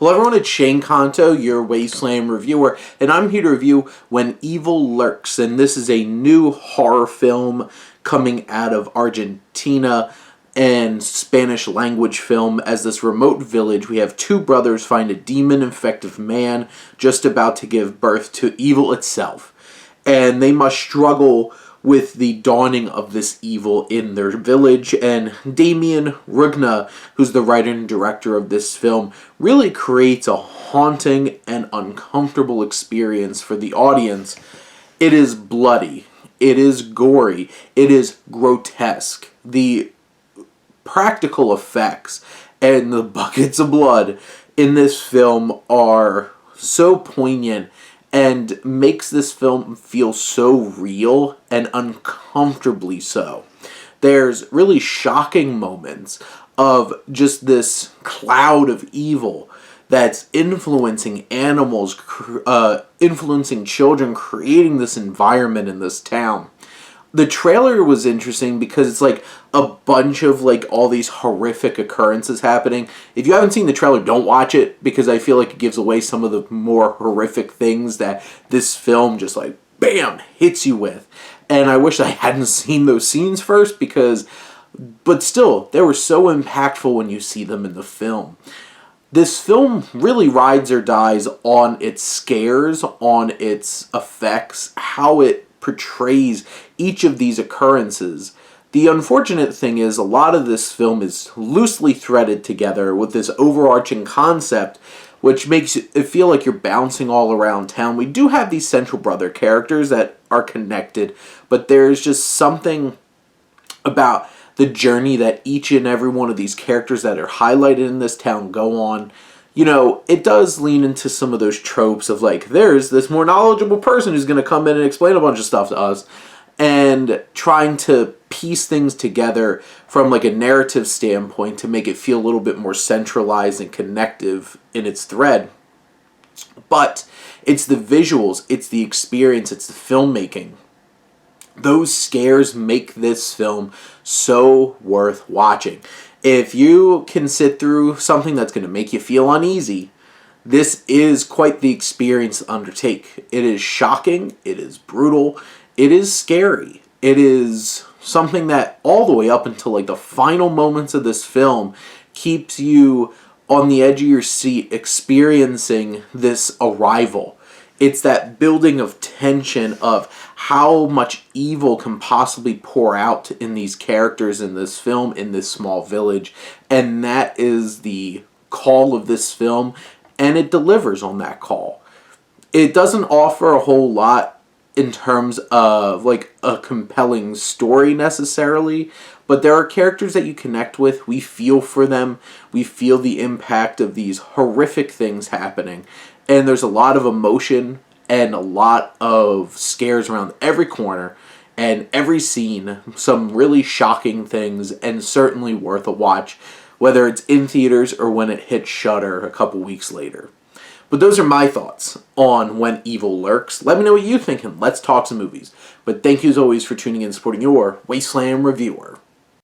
Hello everyone, it's Shane Kanto, your Wasteland reviewer, and I'm here to review When Evil Lurks, and this is a new horror film coming out of Argentina and Spanish language film. As this remote village, we have two brothers find a demon-infected man just about to give birth to evil itself, and they must struggle with the dawning of this evil in their village. And Damien Rugna, who's the writer and director of this film, really creates a haunting and uncomfortable experience for the audience. It is bloody, it is gory, it is grotesque. The practical effects and the buckets of blood in this film are so poignant and makes this film feel so real and uncomfortably so. There's really shocking moments of just this cloud of evil that's influencing animals, influencing children, creating this environment in this town. The trailer was interesting because it's like a bunch of like all these horrific occurrences happening. If you haven't seen the trailer, don't watch it, because I feel like it gives away some of the more horrific things that this film just like bam hits you with. And I wish I hadn't seen those scenes first, but still, they were so impactful when you see them in the film. This film really rides or dies on its scares, on its effects, how it portrays each of these occurrences. The unfortunate thing is a lot of this film is loosely threaded together with this overarching concept, which makes it feel like you're bouncing all around town. We do have these central brother characters that are connected, but there's just something about the journey that each and every one of these characters that are highlighted in this town go on. You know, it does lean into some of those tropes of like, there's this more knowledgeable person who's going to come in and explain a bunch of stuff to us, and trying to piece things together from like a narrative standpoint to make it feel a little bit more centralized and connective in its thread. But it's the visuals, it's the experience, it's the filmmaking. Those scares make this film so worth watching. If you can sit through something that's going to make you feel uneasy, this is quite the experience to undertake. It is shocking, it is brutal, it is scary. It is something that all the way up until like the final moments of this film keeps you on the edge of your seat experiencing this arrival. It's that building of tension of how much evil can possibly pour out in these characters in this film, in this small village. And that is the call of this film, and it delivers on that call. It doesn't offer a whole lot in terms of like a compelling story necessarily, but there are characters that you connect with. We feel for them. We feel the impact of these horrific things happening. And there's a lot of emotion and a lot of scares around every corner and every scene. Some really shocking things, and certainly worth a watch, whether it's in theaters or when it hits Shudder a couple weeks later. But those are my thoughts on When Evil Lurks. Let me know what you think, and let's talk some movies. But thank you as always for tuning in and supporting your Wasteland reviewer.